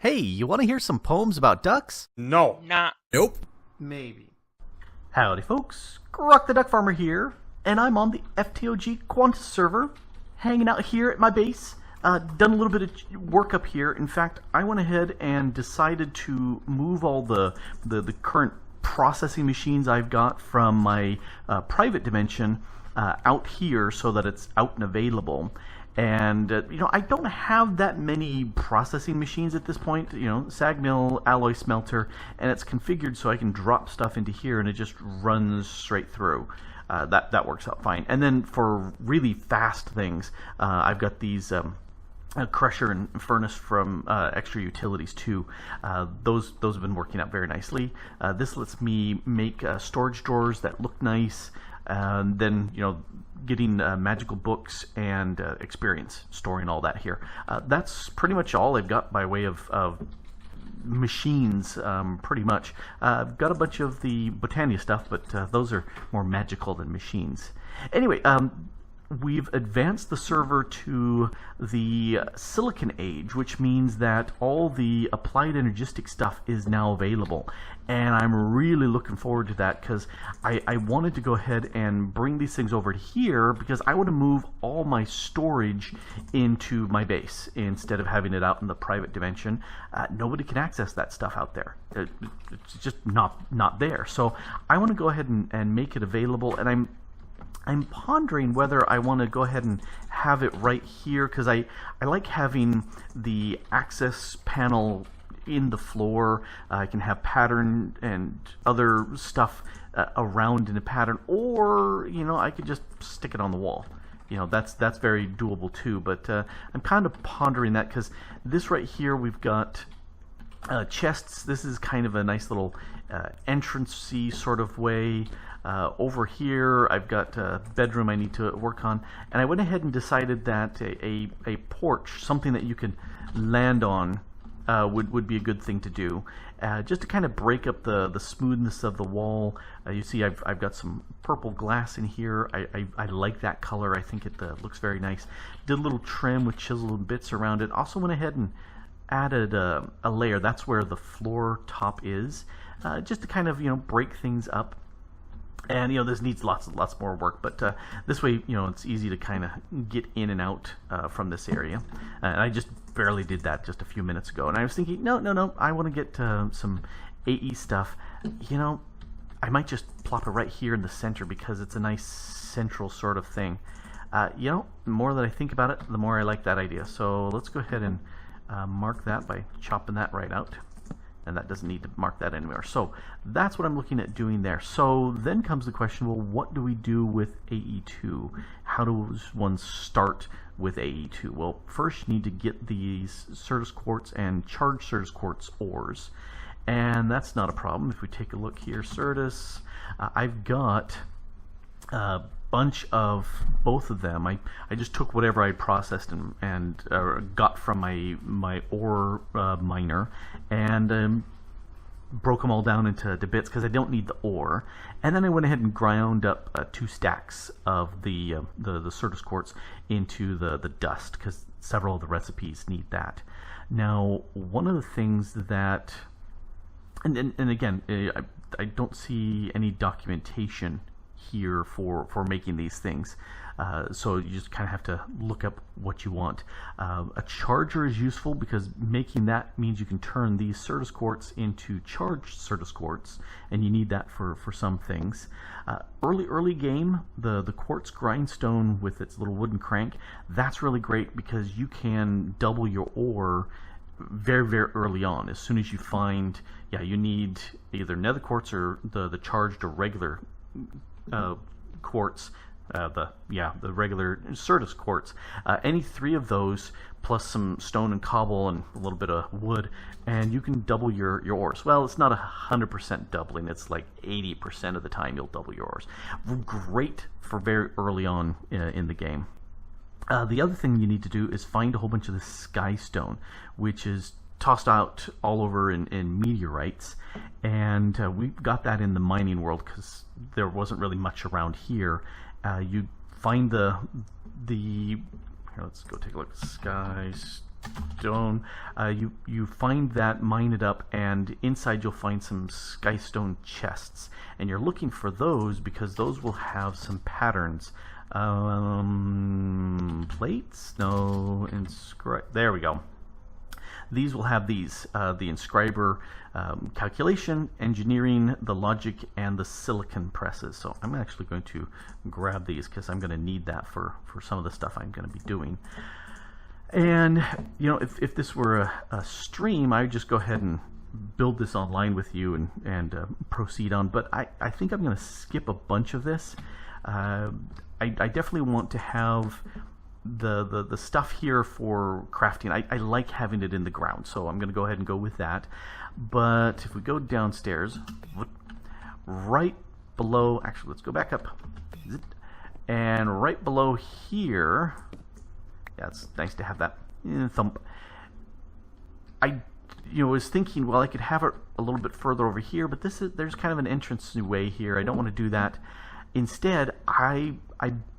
Hey, you want to hear some poems about ducks? No. Nah. Nope. Maybe. Howdy folks, Grok the DuckFarmer here, and I'm on the FTOG Quantus server, hanging out here at my base. Done a little bit of work up here. In fact, I went ahead and decided to move all the current processing machines I've got from my private dimension out here so that it's out and available. And I don't have that many processing machines at this point. Sag mill, alloy smelter, and it's configured so I can drop stuff into here and it just runs straight through. That works out fine. And then for really fast things, I've got these a crusher and furnace from Extra Utilities too. Those have been working out very nicely. This lets me make storage drawers that look nice. Then getting magical books and experience, storing all that here. That's pretty much all I've got by way of machines, pretty much. I've got a bunch of the Botania stuff, but those are more magical than machines. Anyway, we've advanced the server to the Silicon Age, which means that all the applied Energistics stuff is now available. And I'm really looking forward to that because I wanted to go ahead and bring these things over to here because I want to move all my storage into my base instead of having it out in the private dimension. Nobody can access that stuff out there. It's just not there. So I want to go ahead and make it available, and I'm pondering whether I want to go ahead and have it right here because I like having the access panel in the floor. I can have pattern and other stuff around in a pattern, or I could just stick it on the wall. That's very doable too. But I'm kind of pondering that because this right here, we've got chests. This is kind of a nice little entrance-y sort of way. Over here I've got a bedroom I need to work on, and I went ahead and decided that a porch, something that you can land on, would be a good thing to do, just to kind of break up the smoothness of the wall. You see I've got some purple glass in here. I like that color. I think it looks very nice. Did a little trim with chiseled bits around it. Also went ahead and added a layer. That's where the floor top is, just to kind of break things up. And this needs lots more work, but this way it's easy to kind of get in and out from this area. And I just barely did that just a few minutes ago, and I was thinking, no, I want to get some AE stuff. I might just plop it right here in the center because it's a nice central sort of thing. The more that I think about it, the more I like that idea. So let's go ahead and mark that by chopping that right out. And that doesn't need to mark that anywhere. So that's what I'm looking at doing there. So then comes the question, well, what do we do with AE2? How does one start with AE2? Well, first you need to get these Certus Quartz and charged Certus Quartz ores. And that's not a problem. If we take a look here, Certus, I've got bunch of both of them. I just took whatever I processed and got from my ore miner and broke them all down into bits because I don't need the ore. And then I went ahead and ground up 2 stacks of the Certus Quartz into the dust because several of the recipes need that. Now, one of the things that, and again, I don't see any documentation here for making these things, so you just kind of have to look up what you want. A charger is useful because making that means you can turn these Certus Quartz into charged Certus Quartz, and you need that for some things. Early game, the quartz grindstone with its little wooden crank, that's really great because you can double your ore very, very early on. As soon as you find, you need either nether quartz or the charged or regular quartz, the regular Certus Quartz. Any 3 of those plus some stone and cobble and a little bit of wood, and you can double your ores. Well, it's not 100% doubling. It's like 80% of the time you'll double your ores. Great for very early on in the game. The other thing you need to do is find a whole bunch of the sky stone, which is tossed out all over in meteorites, and we got that in the mining world because there wasn't really much around here. You find the here, let's go take a look. Sky stone. You find that, mine it up, and inside you'll find some skystone chests. And you're looking for those because those will have some patterns. Plates? No, there we go. These will have these, the inscriber calculation, engineering, the logic, and the silicon presses. So I'm actually going to grab these because I'm going to need that for some of the stuff I'm going to be doing. And, you know, if this were a stream, I would just go ahead and build this online with you and proceed on. But I think I'm going to skip a bunch of this. I definitely want to have the stuff here for crafting. I like having it in the ground, so I'm going to go ahead and go with that. But if we go downstairs, right below, actually let's go back up, and right below here, yeah, it's nice to have that thump. I was thinking, well, I could have it a little bit further over here, but there's kind of an entrance way here. I don't want to do that. Instead, I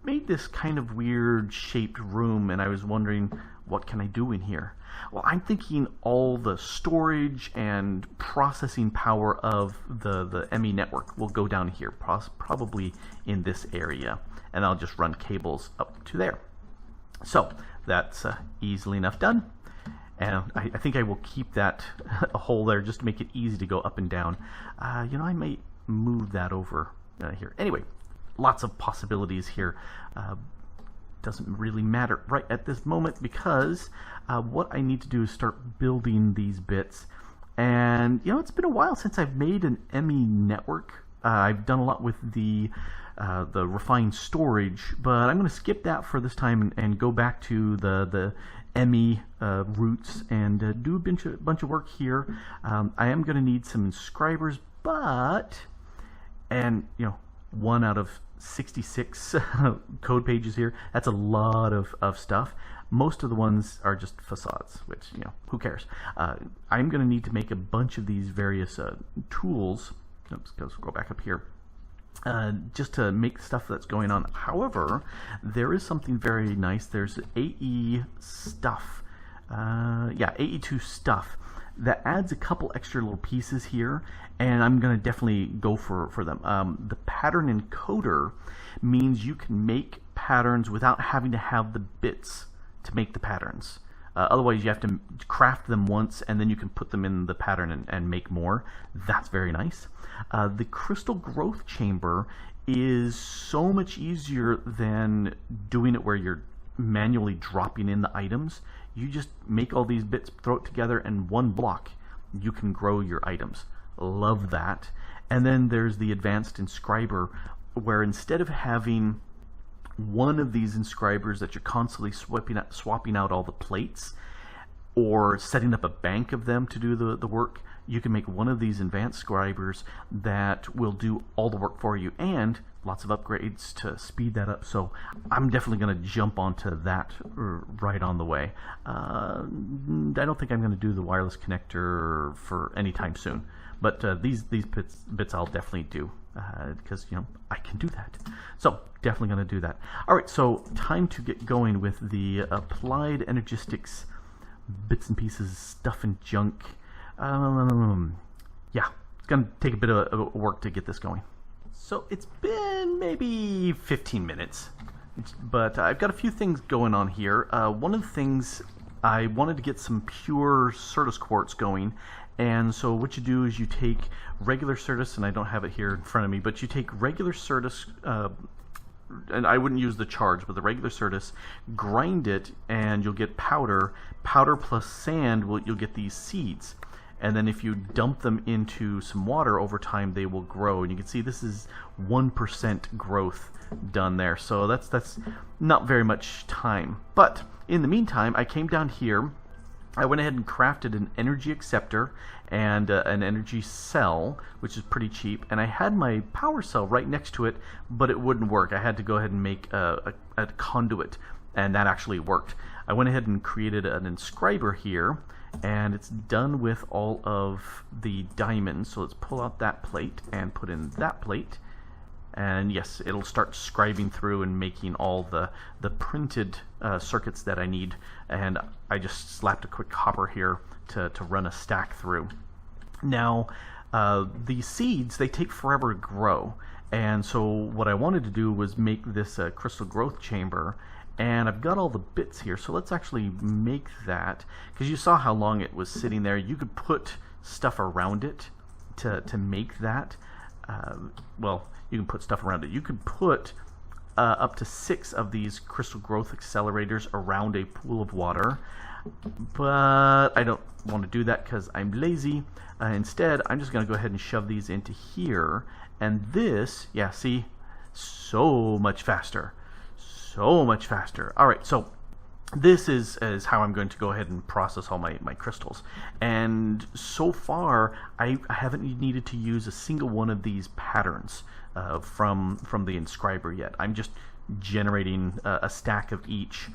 made this kind of weird shaped room, and I was wondering, what can I do in here? Well, I'm thinking all the storage and processing power of the ME network will go down here, probably in this area, and I'll just run cables up to there. So that's easily enough done. And I think I will keep that a hole there just to make it easy to go up and down. I might move that over here. Anyway, lots of possibilities here. Doesn't really matter right at this moment because what I need to do is start building these bits. And it's been a while since I've made an ME network. I've done a lot with the refined storage, but I'm going to skip that for this time and go back to the ME roots and do a bunch of work here. I am going to need some inscribers, and 1 out of 66 code pages here. That's a lot of stuff. Most of the ones are just facades, which, who cares? I'm going to need to make a bunch of these various tools. Oops, let's go back up here. Just to make stuff that's going on. However, there is something very nice. There's AE stuff. AE2 stuff that adds a couple extra little pieces here, and I'm going to definitely go for them. The pattern encoder means you can make patterns without having to have the bits to make the patterns. Otherwise, you have to craft them once, and then you can put them in the pattern and make more. That's very nice. The crystal growth chamber is so much easier than doing it where you're manually dropping in the items. You just make all these bits, throw it together, and one block, you can grow your items. Love that. And then there's the advanced inscriber, where instead of having one of these inscribers that you're constantly swapping out all the plates or setting up a bank of them to do the work, you can make one of these advanced inscribers that will do all the work for you, and lots of upgrades to speed that up. So I'm definitely going to jump onto that right on the way. I don't think I'm going to do the wireless connector for any time soon, but these bits I'll definitely do because I can do that. So definitely going to do that. All right, so time to get going with the applied Energistics bits and pieces, stuff and junk. Yeah, it's going to take a bit of work to get this going. So it's been maybe 15 minutes, but I've got a few things going on here. One of the things, I wanted to get some pure Certus quartz going, and so what you do is you take regular Certus, and I don't have it here in front of me, but you take regular Certus, and I wouldn't use the charge, but the regular Certus, grind it, and you'll get powder. Powder plus sand, you'll get these seeds. And then if you dump them into some water over time, they will grow. And you can see this is 1% growth done there. So that's not very much time. But in the meantime, I came down here. I went ahead and crafted an energy acceptor and an energy cell, which is pretty cheap. And I had my power cell right next to it, but it wouldn't work. I had to go ahead and make a conduit, and that actually worked. I went ahead and created an inscriber here, and it's done with all of the diamonds. So let's pull out that plate and put in that plate, And yes, it'll start scribing through and making all the printed circuits that I need. And I just slapped a quick hopper here to run a stack through. Now, these seeds, they take forever to grow. And so what I wanted to do was make this crystal growth chamber. And I've got all the bits here, so let's actually make that. Because you saw how long it was sitting there. You could put stuff around it to make that. Well, you can put stuff around it. You could put up to 6 of these crystal growth accelerators around a pool of water. But I don't want to do that because I'm lazy. Instead, I'm just going to go ahead and shove these into here. And this, yeah, see, so much faster. So much faster. All right, so this is how I'm going to go ahead and process all my crystals. And so far, I haven't needed to use a single one of these patterns from the inscriber yet. I'm just generating a stack of each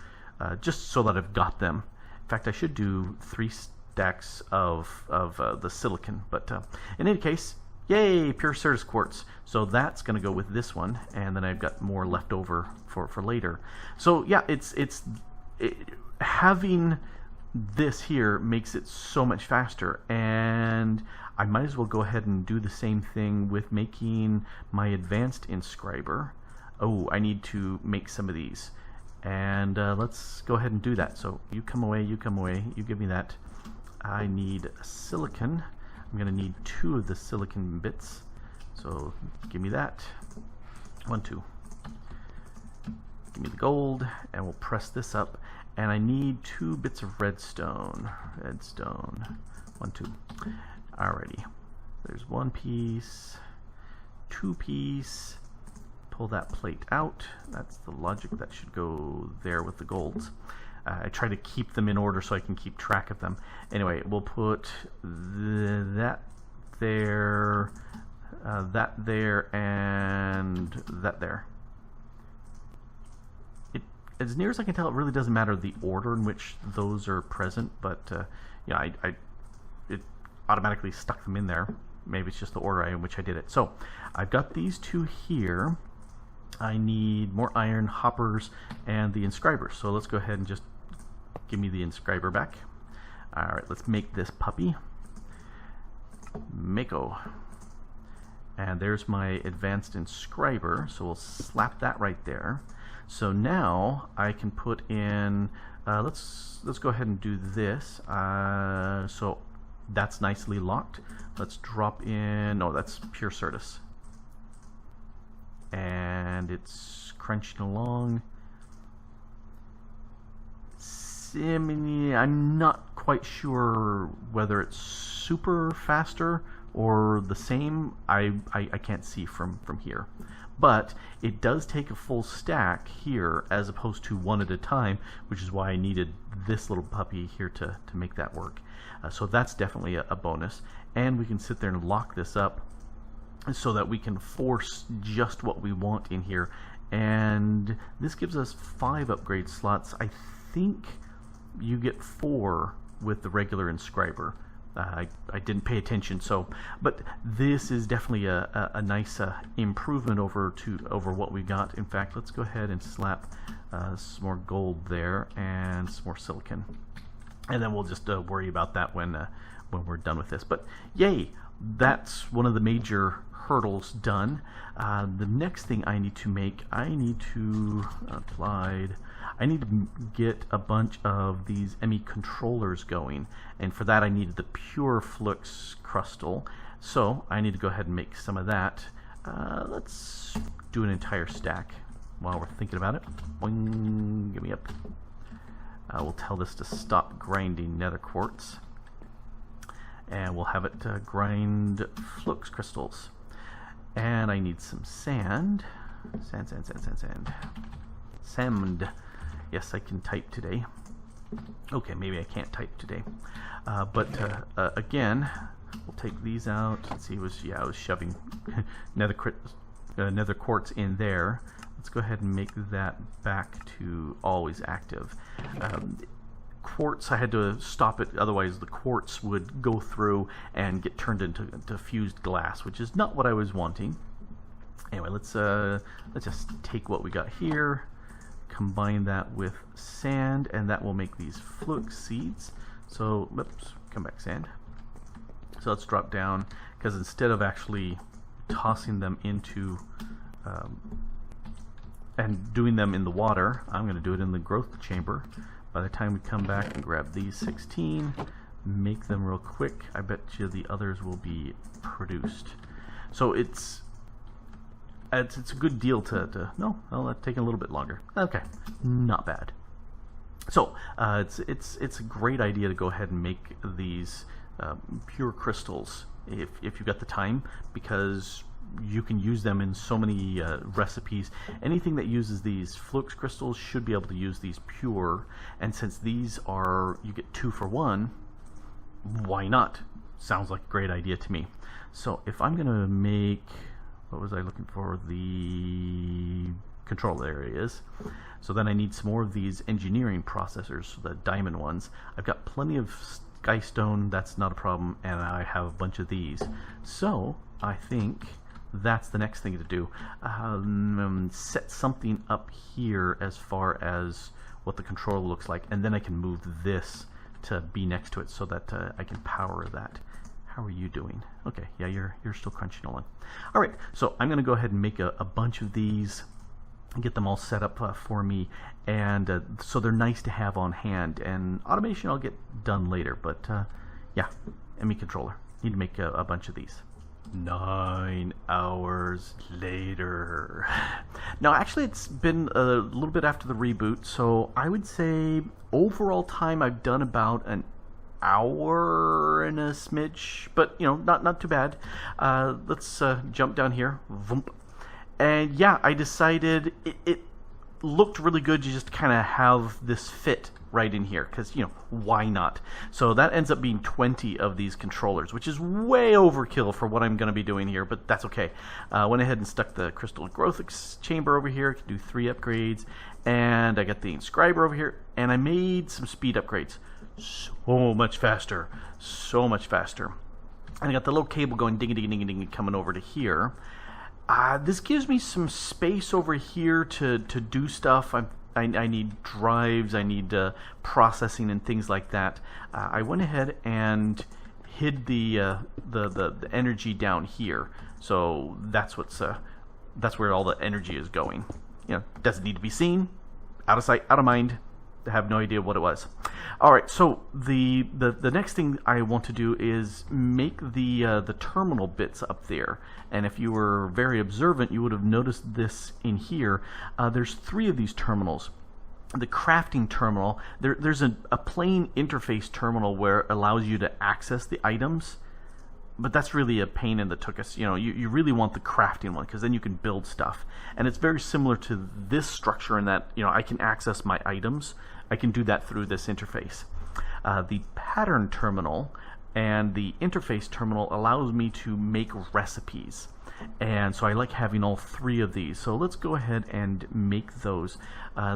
just so that I've got them. In fact, I should do 3 stacks of the silicon. But in any case, yay, pure Certus quartz. So that's going to go with this one, and then I've got more left over for later. So yeah, having this here makes it so much faster, and I might as well go ahead and do the same thing with making my advanced inscriber. Oh, I need to make some of these, and let's go ahead and do that. So you come away, you give me that. I need silicon. I'm going to need 2 of the silicon bits, so give me that. 1, 2. Give me the gold, and we'll press this up. And I need 2 bits of redstone. 1, 2. Alrighty. There's 1 piece, 2 piece. Pull that plate out. That's the logic. That should go there with the golds. I try to keep them in order so I can keep track of them. Anyway, we'll put that there, and that there. As near as I can tell, it really doesn't matter the order in which those are present, but yeah, it automatically stuck them in there. Maybe it's just the order in which I did it. So I've got these 2 here. I need more iron, hoppers, and the inscriber. So let's go ahead and just give me the inscriber back. Alright, let's make this puppy. Mako. And there's my advanced inscriber, so we'll slap that right there. So now I can put in, let's go ahead and do this. So that's nicely locked. Let's drop in, no, that's pure Certus. And it's crunching along. I'm not quite sure whether it's super faster or the same. I can't see from here. But it does take a full stack here as opposed to 1 at a time, which is why I needed this little puppy here to make that work. So that's definitely a bonus. And we can sit there and lock this up so that we can force just what we want in here. And this gives us 5 upgrade slots. I think you get 4 with the regular inscriber. I didn't pay attention, but this is definitely a nice improvement over what we got. In fact, let's go ahead and slap some more gold there and some more silicon, and then we'll just worry about that when we're done with this. But yay, that's one of the major hurdles done. The next thing I need to make, I need to get a bunch of these ME controllers going, and for that I needed the pure flux crystal, so I need to go ahead and make some of that. Let's do an entire stack while we're thinking about it. Boing, give me up. We'll tell this to stop grinding nether quartz, and we'll have it grind flux crystals. And I need some sand. Sand. Yes, I can type today. Okay, maybe I can't type today. But again, we'll take these out. Let's see, I was shoving nether quartz in there. Let's go ahead and make that back to always active. Quartz, I had to stop it, otherwise the quartz would go through and get turned into fused glass, which is not what I was wanting. Anyway, let's just take what we got here, combine that with sand, and that will make these flux seeds. So, oops, come back, sand. So let's drop down, because instead of actually tossing them into and doing them in the water, I'm going to do it in the growth chamber. By the time we come back and grab these 16, make them real quick, I bet you the others will be produced. So it's a good deal to no, well, that's taking a little bit longer. Okay, not bad. So it's a great idea to go ahead and make these pure crystals if you've got the time, because you can use them in so many recipes. Anything that uses these flux crystals should be able to use these pure, and since these are, you get 2 for 1, why not? Sounds like a great idea to me. So if I'm gonna make, what was I looking for? The control, there it is. So then I need some more of these engineering processors, the diamond ones. I've got plenty of sky stone, that's not a problem, and I have a bunch of these. So I think that's the next thing to do. Set something up here as far as what the controller looks like, and then I can move this to be next to it so that I can power that. How are you doing? Okay, yeah, you're still crunching along. All right, so I'm going to go ahead and make a bunch of these and get them all set up for me, and so they're nice to have on hand. And automation I'll get done later, but yeah, ME controller. Need to make a bunch of these. 9 hours later. Now, actually, it's been a little bit after the reboot, so I would say overall time I've done about an hour and a smidge, but you know, not too bad. Let's jump down here. Voomp. And yeah, I decided it looked really good to just kind of have this fit right in here, because, you know, why not? So that ends up being 20 of these controllers, which is way overkill for what I'm going to be doing here, but that's okay. Went ahead and stuck the crystal growth chamber over here, can do 3 upgrades, and I got the inscriber over here, and I made some speed upgrades. So much faster, so much faster. And I got the little cable going ding ding ding ding coming over to here. This gives me some space over here to do stuff. I need drives, I need processing and things like that. I went ahead and hid the energy down here, so that's where all the energy is going. You know, doesn't need to be seen, out of sight, out of mind. I have no idea what it was. All right, so the next thing I want to do is make the terminal bits up there. And if you were very observant, you would have noticed this in here. There's 3 of these terminals. The crafting terminal, there's a plain interface terminal where it allows you to access the items, but that's really a pain in the tuchus. You know, you really want the crafting one, because then you can build stuff. And it's very similar to this structure in that, you know, I can access my items. I can do that through this interface. The pattern terminal and the interface terminal allows me to make recipes. And so I like having all 3 of these. So let's go ahead and make those.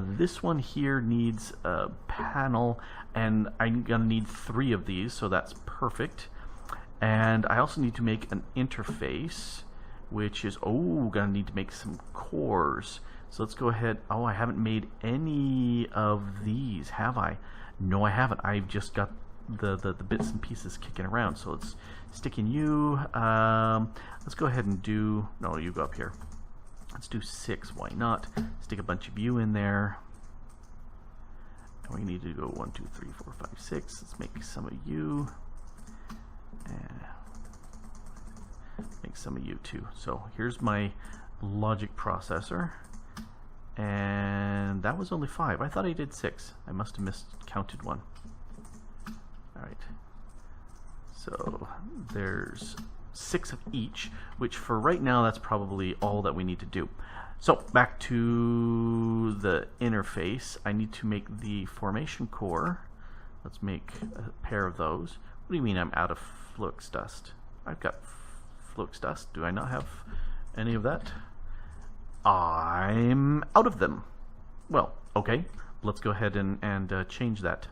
This one here needs a panel, and I'm going to need 3 of these, so that's perfect. And I also need to make an interface, which is, gonna need to make some cores. So let's go ahead. I haven't made any of these, have I? No, I haven't. I've just got the bits and pieces kicking around. So let's stick in you. Let's go ahead and do, no, you go up here. Let's do 6, why not? Stick a bunch of you in there. And we need to go 1, 2, 3, 4, 5, 6. Let's make some of you. And make some of you too. So here's my logic processor, and that was only 5. I thought I did 6. I must have miscounted one. Alright, so there's 6 of each, which for right now that's probably all that we need to do. So back to the interface. I need to make the formation core. Let's make a pair of those. What do you mean I'm out of flux dust? I've got flux dust. Do I not have any of that? I'm out of them. Well, okay. Let's go ahead and change that.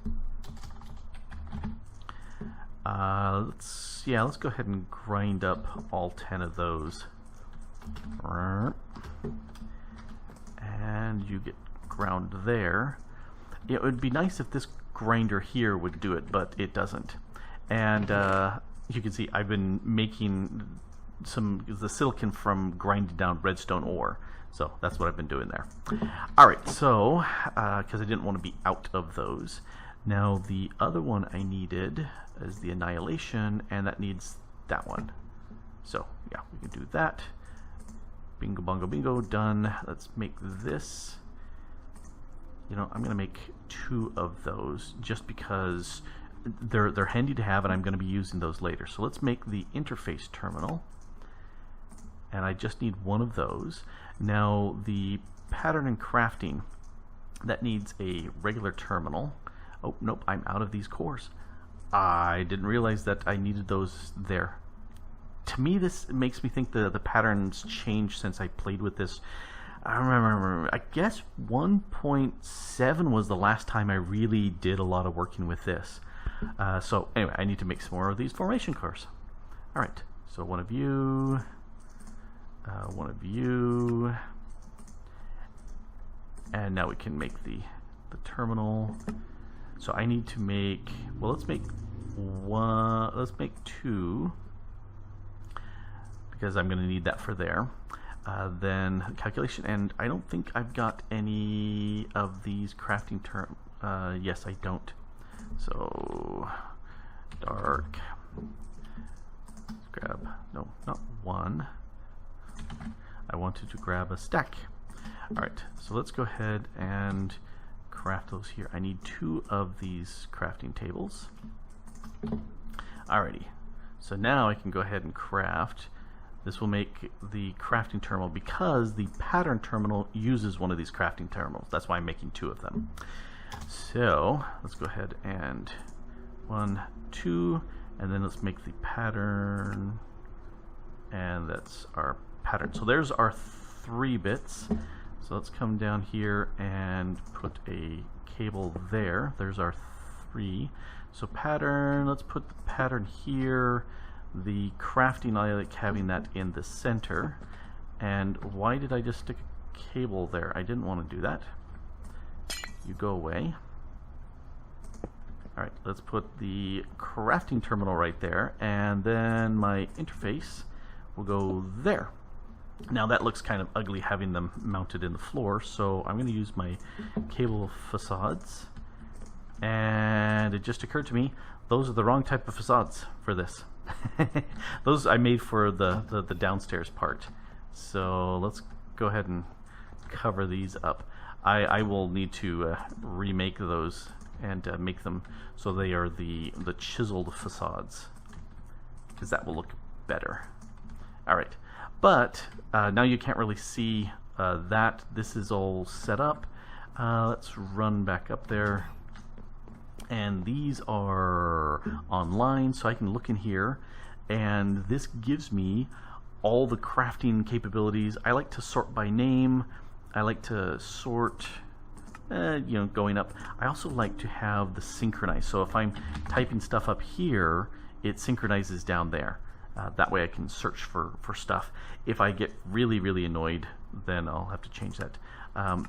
Let's go ahead and grind up all 10 of those. And you get ground there. It would be nice if this grinder here would do it, but it doesn't. And you can see I've been making the silicon from grinding down redstone ore. So that's what I've been doing there. Alright, so, because I didn't want to be out of those. Now the other one I needed is the annihilation, and that needs that one. So, yeah, we can do that. Bingo, bongo, bingo, done. Let's make this. You know, I'm going to make 2 of those just because they're handy to have, and I'm going to be using those later. So let's make the interface terminal. And I just need 1 of those. Now the pattern and crafting, that needs a regular terminal. Oh, nope, I'm out of these cores. I didn't realize that I needed those there. To me, this makes me think the patterns changed since I played with this. I guess 1.7 was the last time I really did a lot of working with this. So anyway, I need to make some more of these formation cores. All right, so one of you, and now we can make the terminal. So I need to make, well, let's make 2, because I'm going to need that for there. Then calculation, and I don't think I've got any of these crafting term. Yes, I don't. So dark. Let's grab, no, not 1. I wanted to grab a stack. All right, so let's go ahead and craft those here. I need 2 of these crafting tables. Alrighty, so now I can go ahead and craft. This will make the crafting terminal because the pattern terminal uses one of these crafting terminals. That's why I'm making 2 of them. So let's go ahead and 1, 2, and then let's make the pattern, and that's our pattern. So there's our 3 bits. So let's come down here and put a cable there. There's our 3. So pattern, let's put the pattern here. The crafting, I like having that in the center. And why did I just stick a cable there? I didn't want to do that. You go away. Alright, let's put the crafting terminal right there, and then my interface will go there. Now that looks kind of ugly having them mounted in the floor, so I'm going to use my cable facades. And it just occurred to me, those are the wrong type of facades for this. Those I made for the downstairs part. So let's go ahead and cover these up. I will need to remake those and make them so they are the chiseled facades, because that will look better. Alright, but now you can't really see that. This is all set up. Let's run back up there. And these are online, so I can look in here, and this gives me all the crafting capabilities. I like to sort by name. I like to sort, you know, going up. I also like to have the synchronize. So if I'm typing stuff up here, it synchronizes down there. That way I can search for stuff. If I get really, really annoyed, then I'll have to change that.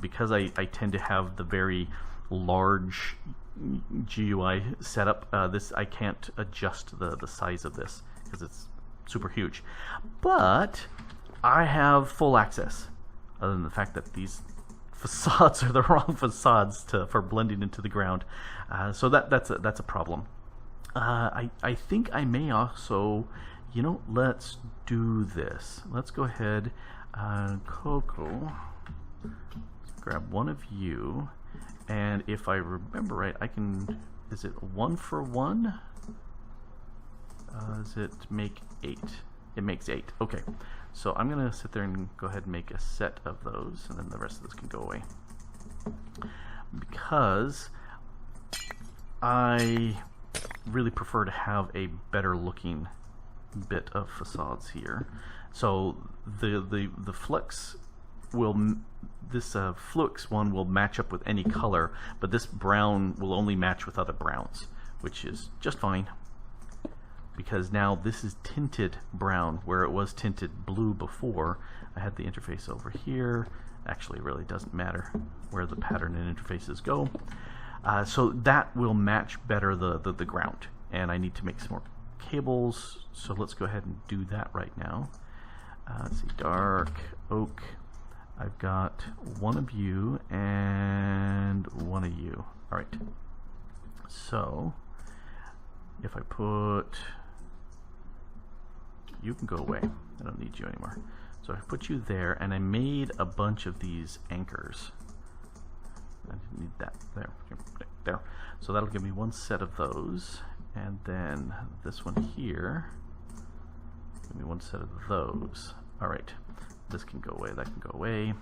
Because I tend to have the very large GUI setup, I can't adjust the size of this because it's super huge. But I have full access, other than the fact that these facades are the wrong facades for blending into the ground. So that's a problem. I think I may also, you know, let's do this. Let's go ahead, Coco, let's grab 1 of you. And if I remember right, I can, is it 1 for 1? Does it make 8? It makes 8. Okay. So I'm going to sit there and go ahead and make a set of those, and then the rest of this can go away. Because I really prefer to have a better looking bit of facades here. So the flux will, this flux one will match up with any color, but this brown will only match with other browns, which is just fine. because now this is tinted brown where it was tinted blue before. I had the interface over here. Actually, it really doesn't matter where the pattern and interfaces go. So that will match better the ground. And I need to make some more cables, so let's go ahead and do that right now. Let's see, dark oak. I've got one of you and one of you. All right. So if I put, you can go away. I don't need you anymore. So I put you there, and I made a bunch of these anchors. I didn't need that. There. So that'll give me one set of those, and then this one here. Give me one set of those. All right. This can go away. That can go away.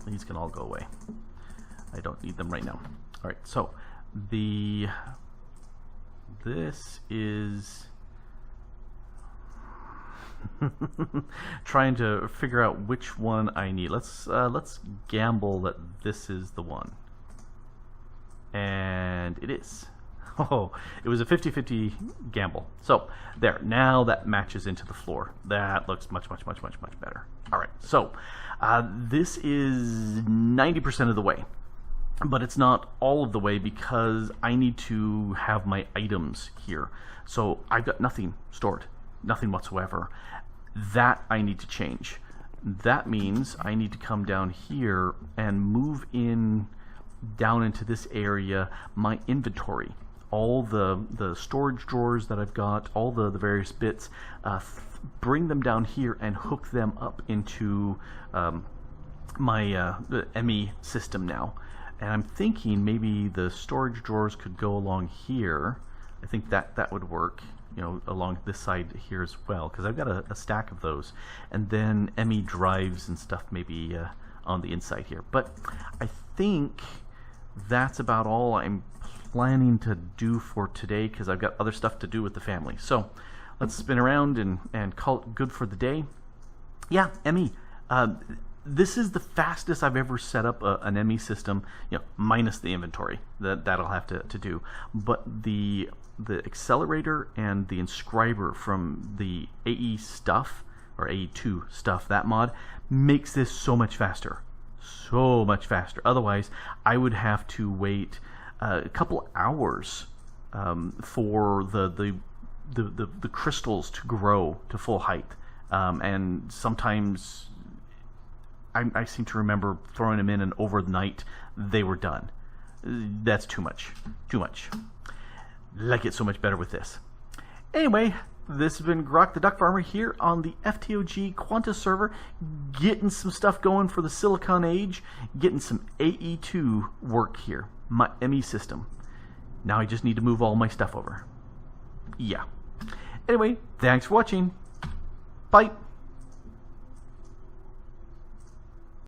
These can all go away. I don't need them right now. All right. So this is trying to figure out which one I need. Let's gamble that this is the one, and it is. Oh, it was a 50-50 gamble. So there, now that matches into the floor. That looks much better. All right, so this is 90% of the way, but it's not all of the way because I need to have my items here. So I've got nothing stored, nothing whatsoever. That I need to change. That means I need to come down here and move in down into this area my inventory. All the storage drawers that I've got, all the various bits, bring them down here and hook them up into my the ME system now. And I'm thinking maybe the storage drawers could go along here. I think that would work, you know, along this side here as well, because I've got a stack of those. And then ME drives and stuff maybe on the inside here. But I think that's about all I'm planning to do for today, because I've got other stuff to do with the family. So let's spin around and call it good for the day. Yeah, ME. This is the fastest I've ever set up an ME system, you know, minus the inventory that'll have to do. But the accelerator and the inscriber from the AE stuff, or AE2 stuff, that mod, makes this so much faster. So much faster. Otherwise, I would have to wait a couple hours for the crystals to grow to full height, and sometimes I seem to remember throwing them in, and overnight they were done. That's too much. Like it so much better with this. Anyway, this has been Grok the Duck Farmer here on the FTOG Quantus server, getting some stuff going for the Silicon Age, getting some AE2 work here, my ME system. Now I just need to move all my stuff over. Yeah. Anyway, thanks for watching. Bye.